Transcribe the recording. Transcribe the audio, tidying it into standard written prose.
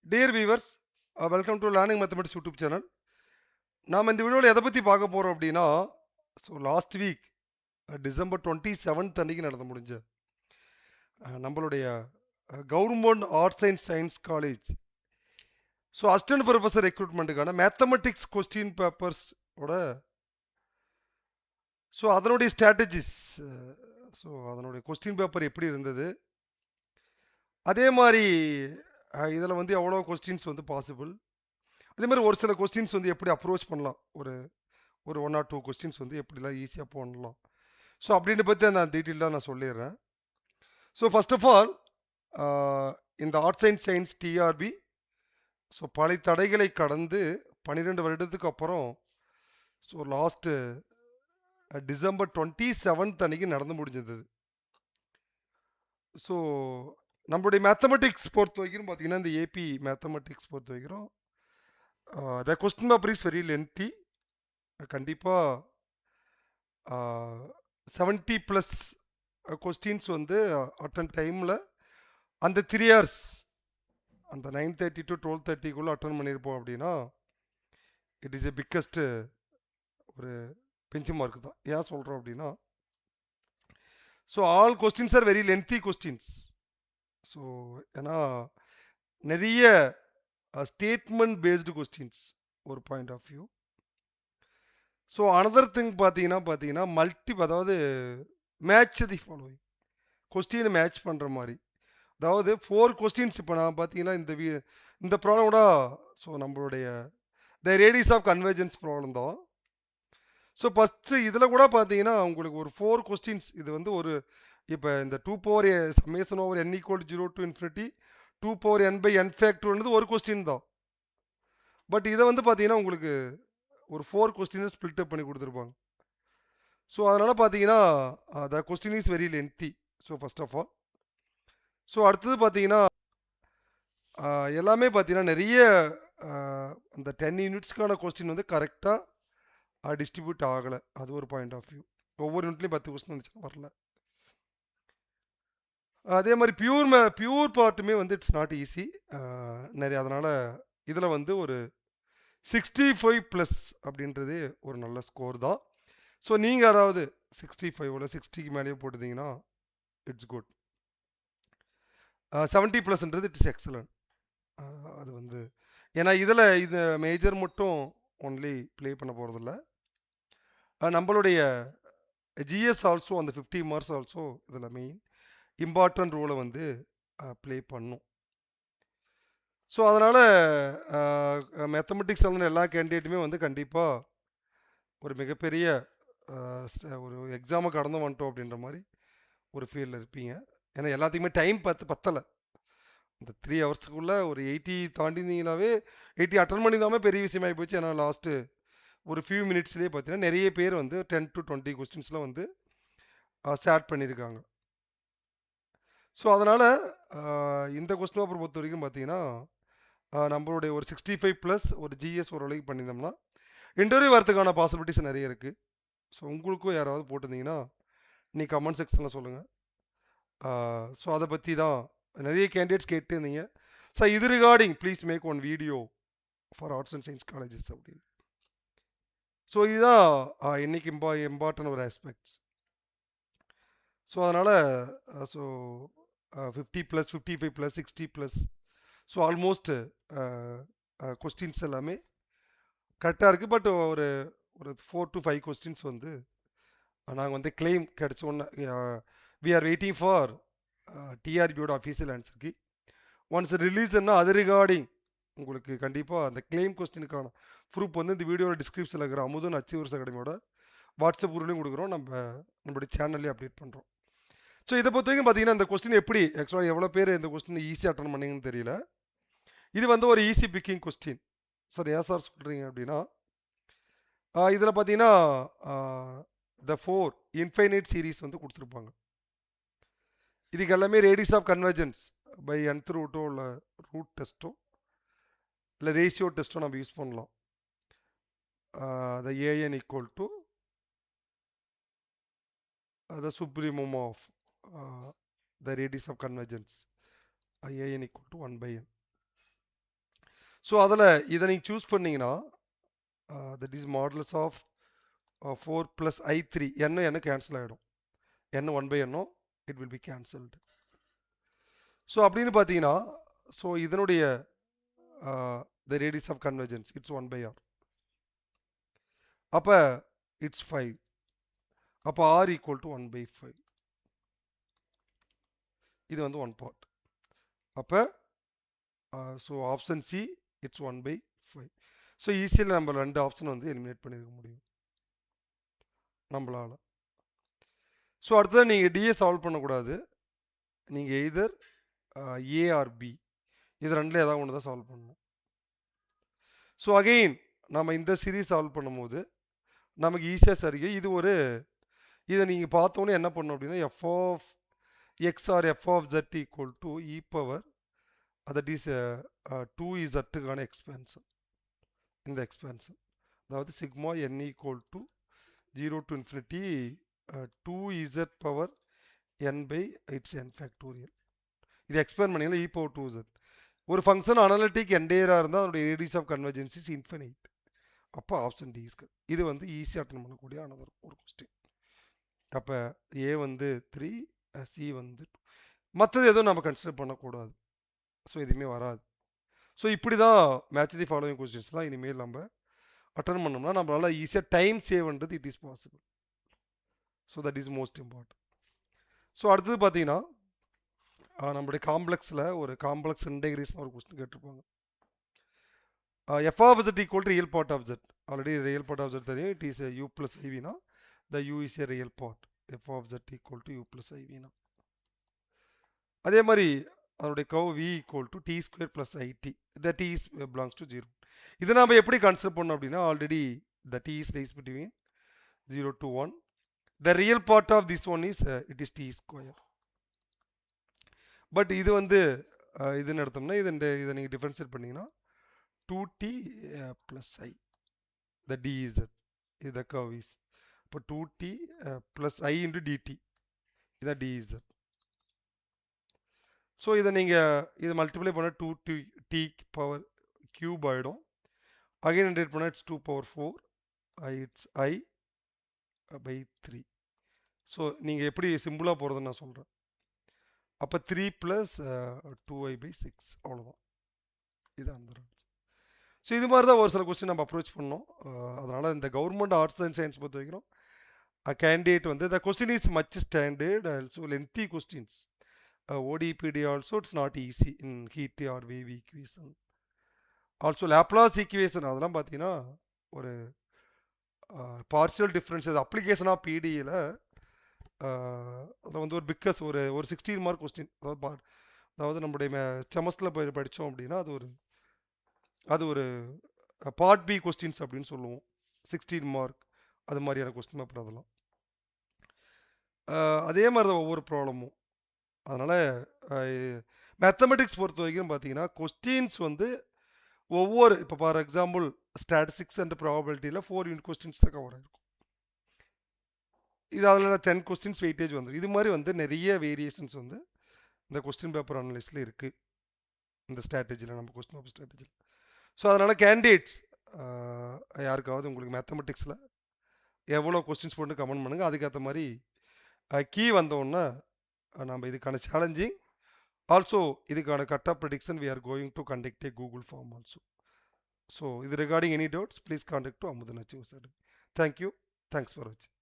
Dear viewers, welcome to learning mathematics YouTube channel. நாம் இந்த வீடியோவில் எதை பற்றி பார்க்க போகிறோம் அப்படின்னா, லாஸ்ட் வீக் டிசம்பர் 27th அன்னைக்கு நடந்து முடிஞ்ச நம்மளுடைய government arts and science college assistant professor ரெக்ரூட்மெண்ட்டுக்கான மேத்தமெட்டிக்ஸ் கொஸ்டின் பேப்பர்ஸோட அதனுடைய ஸ்ட்ராட்டஜிஸ், அதனுடைய கொஸ்டின் பேப்பர் எப்படி இருந்தது, அதே மாதிரி இதில் வந்து எவ்வளோ கொஸ்டின்ஸ் வந்து பாசிபிள், அதே மாதிரி ஒரு சில கொஸ்டின்ஸ் வந்து எப்படி அப்ரோச் பண்ணலாம், ஒரு ஒரு 1 or 2 கொஸ்டின்ஸ் வந்து எப்படிலாம் ஈஸியாக பண்ணலாம், அப்படின்னு பற்றி நான் டீட்டெயிலாக நான் சொல்லிடுறேன். ஃபர்ஸ்ட் ஆஃப் ஆல், இந்த ஆர்ட்ஸ் அண்ட் சயின்ஸ் டிஆர்பி பல தடைகளை கடந்து 12 வருடத்துக்கு அப்புறம் லாஸ்ட்டு டிசம்பர் 27th அன்னைக்கு நடந்து முடிஞ்சது. நம்மளுடைய மேத்தமெட்டிக்ஸ் பொறுத்த வரைக்கும் பார்த்தீங்கன்னா, இந்த ஏபி மேத்தமெட்டிக்ஸ் பொறுத்த வரைக்கும் the question paper is very lengthy. கண்டிப்பாக 70+ கொஸ்டின்ஸ் வந்து அட்டன் டைமில் அந்த 3 hours, அந்த 9:30 to 12:30 அட்டன் பண்ணியிருப்போம் அப்படின்னா, இட் இஸ் எ பிக்கஸ்ட் ஒரு பெஞ்ச் மார்க் தான். ஏன் சொல்கிறோம் அப்படின்னா, all questions are very lengthy questions. ஏன்னா நிறைய ஸ்டேட்மெண்ட் பேஸ்டு கொஸ்டின்ஸ் ஒரு point of view. Another thing பார்த்தீங்கன்னா அதாவது மேட்ச் தி ஃபாலோயிங் கொஸ்டினை மேட்ச் பண்ணுற மாதிரி. அதாவது 4 கொஸ்டின்ஸ் இப்போ நான் பார்த்தீங்கன்னா இந்த ப்ராப்ளம் கூட நம்மளுடைய the radius of convergence problem தான். ஃபஸ்ட்டு இதில் கூட பார்த்தீங்கன்னா உங்களுக்கு ஒரு 4 கொஸ்டின்ஸ். இது வந்து ஒரு இப்போ இந்த 2 power summation over n = 0 to infinity 2 power n by n factor ஒரு கொஸ்டின் தான். பட் இதை வந்து பார்த்தீங்கன்னா உங்களுக்கு ஒரு 4 கொஸ்டினை ஸ்பிளிட் அப் பண்ணி கொடுத்துருப்பாங்க. அதனால் பார்த்தீங்கன்னா the question is very lengthy. First of all அடுத்தது பார்த்தீங்கன்னா எல்லாமே பார்த்தீங்கன்னா நிறைய அந்த 10 யூனிட்ஸ்க்கான கொஸ்டின் வந்து கரெக்டாக டிஸ்ட்ரிபியூட் ஆகலை. அது ஒரு பாயிண்ட் ஆஃப் வியூ. ஒவ்வொரு யூனிட்லையும் 10 கொஸ்டின் வந்துச்சுன்னா வரல. அதே மாதிரி பியூர் பார்ட்டுமே வந்து இட்ஸ் நாட் ஈஸி நிறைய. அதனால் இதில் வந்து ஒரு 65+ அப்படின்றதே ஒரு நல்ல ஸ்கோர் தான். நீங்கள் யாராவது 65 60க்கு மேலேயே போட்டுருந்தீங்கன்னா இட்ஸ் குட். 70+ன்றது இட்ஸ் எக்ஸலண்ட். அது வந்து ஏன்னா இதில் இது மேஜர் மட்டும் ஒன்லி ப்ளே பண்ண போகிறதில்ல. நம்மளுடைய ஜிஎஸ் ஆல்சோ அந்த 50 marks ஆல்சோ இதில் மெயின் இம்பார்ட்டன்ட் ரோலை வந்து ப்ளே பண்ணும். அதனால் மேத்தமெட்டிக்ஸ் வந்து எல்லா கேண்டிடேட்டுமே வந்து கண்டிப்பாக ஒரு மிகப்பெரிய ஒரு எக்ஸாமை கடந்து வந்துட்டோம் அப்படின்ற மாதிரி ஒரு ஃபீல்டில் இருப்பீங்க. ஏன்னா எல்லாத்துக்குமே டைம் பத்தலை. இந்த 3 hours ஒரு 80 தாண்டினீங்களாவே 80 அட்டன் பண்ணிதாமே பெரிய விஷயமாகி போச்சு. ஏன்னா லாஸ்ட்டு ஒரு ஃபியூ மினிட்ஸ்லேயே பார்த்தீங்கன்னா நிறைய பேர் வந்து 10 to 20 கொஸ்டின்ஸ்லாம் வந்து ஷேர் பண்ணியிருக்காங்க. அதனால் இந்த கொஸ்டின் பேப்பர் பொறுத்த வரைக்கும் பார்த்தீங்கன்னா நம்மளுடைய ஒரு 65+ ஒரு ஜிஎஸ் ஓரளவுக்கு பண்ணியிருந்தோம்னா இன்டர்வியூ வரதுக்கான பாசிபிலிட்டிஸ் நிறைய இருக்குது. உங்களுக்கும் யாராவது போட்டிருந்தீங்கன்னா நீங்கள் கமெண்ட் செக்ஷனில் சொல்லுங்கள். அதை பற்றி தான் நிறைய கேண்டிடேட்ஸ் கேட்டுருந்தீங்க. இது regarding please make one video for arts and science colleges அப்படின்னு. இதுதான் இன்னைக்கு இம்பார்ட்டன்ட் ஒரு ஆஸ்பெக்ட்ஸ். அதனால் 50+, 55+, 60+, ஆல்மோஸ்ட் கொஸ்டின்ஸ் எல்லாமே கரெக்டாக இருக்குது. பட் ஒரு 4 to 5 கொஸ்டின்ஸ் வந்து நாங்கள் வந்து கிளைம் கிடச்சோன்னு வி ஆர் வெயிட்டிங் ஃபார் டிஆர்பியோட அஃபீஷியல் ஆன்சருக்கு. ஒன்ஸ் ரிலீஸ்ன்னா அது ரிகார்டிங் உங்களுக்கு கண்டிப்பாக அந்த கிளைம் கொஸ்டினுக்கான ப்ரூஃப் வந்து இந்த வீடியோவில் டிஸ்கிரிப்ஷனில் இருக்கிற அமுதன் அச்சீவர்ஸ் அகாடமியோட வாட்ஸ்அப் குரூப்லையும் கொடுக்குறோம், நம்மளுடைய சேனல்லையும் அப்டேட் பண்ணுறோம். இதை பொறுத்த வரைக்கும் பார்த்தீங்கன்னா இந்த கொஸ்டின் எப்படி ஆக்சுவலாக எவ்வளோ பேர் இந்த கொஸ்டின் ஈஸியாக அட்டன் பண்ணீங்கன்னு தெரியல. இது வந்து ஒரு ஈஸி பிக்கிங் கொஸ்டின். ஏன் சார் சொல்கிறீங்க அப்படின்னா, இதில் பார்த்தீங்கன்னா த 4 இன்ஃபைனைட் சீரீஸ் வந்து கொடுத்துருப்பாங்க. இதுக்கு எல்லாமே radius of convergence by nth ரூட்டோ இல்லை ரூட் டெஸ்ட்டோ இல்லை ரேஷியோ டெஸ்ட்டோ நம்ம யூஸ் பண்ணலாம். the an equal to the supremum of the radius of convergence an equal to 1/n. So அதில் இதை நீங்கள் சூஸ் பண்ணீங்கன்னா that is modulus of 4 + I3 என்ன கேன்சல் ஆகிடும். n 1/n it will be cancelled. So அப்படின்னு பார்த்தீங்கன்னா so இதனுடைய the radius of convergence it's 1/r. அப்போ இட்ஸ் 5. அப்போ r ஈக்குவல் டு 1/5. இது வந்து ஒன் பார்ட். அப்போ so option C it's 1/5. So ஈஸியில் நம்ம 2 ஆப்ஷன் வந்து எலிமினேட் பண்ணியிருக்க முடியும் நம்மளால். ஸோ அடுத்தது நீங்கள் டிஏ சால்வ் பண்ணக்கூடாது. நீங்கள் எய்தர் ஏ ஆர் பி இது ரெண்டில் ஏதாவது ஒன்று தான் சால்வ் பண்ணணும். ஸோ அகெயின் நம்ம இந்த சீரீஸ் சால்வ் பண்ணும்போது நமக்கு ஈஸியாக சரிங்க. இது ஒரு இதை நீங்கள் பார்த்தோன்னே என்ன பண்ணணும் அப்படின்னா f of x or f of z equal to e power that is 2z expansion. இந்த எக்ஸ்பென்ஷன் அதாவது sigma n equal to 0 to infinity 2z power n by its n factorial. இது எக்ஸ்பேண்ட் பண்ணிங்கன்னா இ பவர் 2z. ஒரு function analytic என்டையராக இருந்தால் அதனுடைய radius of convergence is infinite. அப்போ option d is. இது வந்து ஈஸியாக அட்டன் பண்ணக்கூடிய அனதர் ஒரு கொஸ்டின். அப்போ ஏ வந்து 3 சி வந்து 2. மற்றது எதுவும் நம்ம கன்சிடர் பண்ணக்கூடாது. ஸோ எதுவுமே வராது. ஸோ இப்படி தான் மேட்ச் தி ஃபாலோவிங் கொஸ்டின்ஸ்லாம் இனிமேல் நம்ம அட்டன் பண்ணோம்னா நம்மளால் ஈஸியாக டைம் சேவ் பண்ணுறது it is possible. So that is most important. So அடுத்தது பார்த்தீங்கன்னா நம்மளுடைய காம்ப்ளெக்ஸில் ஒரு காம்ப்ளெக்ஸ் இன்டெகிரேஷன் ஒரு கொஸ்டின் கேட்டிருப்பாங்க. F of z equal to real part of z. Already real part of z தெரியும். இட் இஸ் யூ ப்ளஸ் ஐவினா the u is a real part. F of z equal to u plus ஐவினா. அதே மாதிரி அதனுடைய curve v equal to t square plus ID. The t is belongs to 0. இதை நம்ம எப்படி consider பண்ணோம் அப்படின்னா already the t is lies between 0 to 1. The real part of this one is it is t square. But இது வந்து இதுன்னு எடுத்தோம்னா இதை நீங்கள் டிஃபரன்ஷியேட் பண்ணிங்கன்னா 2t ப்ளஸ் ஐ த டிஇசட் இது கர்வ் இஸ். இப்போ 2t ப்ளஸ் ஐ இன்டு டிடி இதான் டிஇசட். ஸோ இதை நீங்கள் இதை மல்டிப்ளை பண்ண 2t பவர் கியூப் ஆகிடும். அகைன் இன்டெகிரேட் பண்ணால் it's 2 power 4 it's I by 3. So நீங்கள் எப்படி சிம்பிளாக போகிறதுன்னு நான் சொல்கிறேன். அப்போ 3 + 2i/6 அவ்வளோதான். இது அந்த. ஸோ இது மாதிரி தான் ஒரு சில கொஸ்டின் நம்ம அப்ரோச் பண்ணோம். அதனால் இந்த கவர்மெண்ட் ஆர்ட்ஸ் அண்ட் சயின்ஸ் பொறுத்த வரைக்கும் கேண்டிடேட் வந்து த question is much standard also lengthy questions. ODPD also it's not easy in heat or wave equation. Also Laplace equation அதெல்லாம் பார்த்தீங்கன்னா ஒரு பார்ஷியல் டிஃப்ரென்ஷியல் அப்ளிகேஷன் ஆஃப் பிடியில் அதில் வந்து ஒரு பிக்கஸ் ஒரு 16 மார்க் கொஸ்டின். அதாவது நம்முடைய செமஸ்டரில் போய் படித்தோம் அப்படின்னா அது ஒரு பார்ட் பி கொஸ்டின்ஸ் அப்படின்னு சொல்லுவோம். 16 மார்க் அது மாதிரியான கொஸ்டின் பேப்பர் அதெல்லாம். அதே மாதிரி தான் ஒவ்வொரு ப்ராப்ளமும். அதனால் மேத்தமெட்டிக்ஸ் பொறுத்த வரைக்கும் பார்த்தீங்கன்னா கொஸ்டின்ஸ் வந்து ஒவ்வொரு இப்போ ஃபார் எக்ஸாம்பிள் ஸ்டாட்டிஸ்டிக்ஸ் அண்ட் ப்ராபபிலிட்டியில் 4 யூனிட் கொஸ்டின்ஸ் தான் கவர் ஆகிருக்கும். இது அதில் 10 கொஸ்டின்ஸ் வெயிட்டேஜ் வந்துடும். இது மாதிரி வந்து நிறைய வேரியேஷன்ஸ் வந்து இந்த கொஸ்டின் பேப்பர் அனலிஸ்டில் இருக்குது இந்த ஸ்ட்ராட்டஜியில், நம்ம கொஸ்டின் பேப்பர் ஸ்ட்ராட்டஜியில். ஸோ அதனால் கேண்டிடேட்ஸ் யாருக்காவது உங்களுக்கு மேத்தமெட்டிக்ஸில் எவ்வளோ கொஸ்டின்ஸ் போட்டு கமெண்ட் பண்ணுங்கள். அதுக்கேற்ற மாதிரி கீ வந்தோடனே நம்ம இதுக்கான சேலஞ்சிங் ஆல்சோ இதுக்கான cut off prediction we are going to conduct a Google form also. So இது regarding any doubts please contact to Amudhan achieve sir. Thank you. Thanks for வாட்சிங்.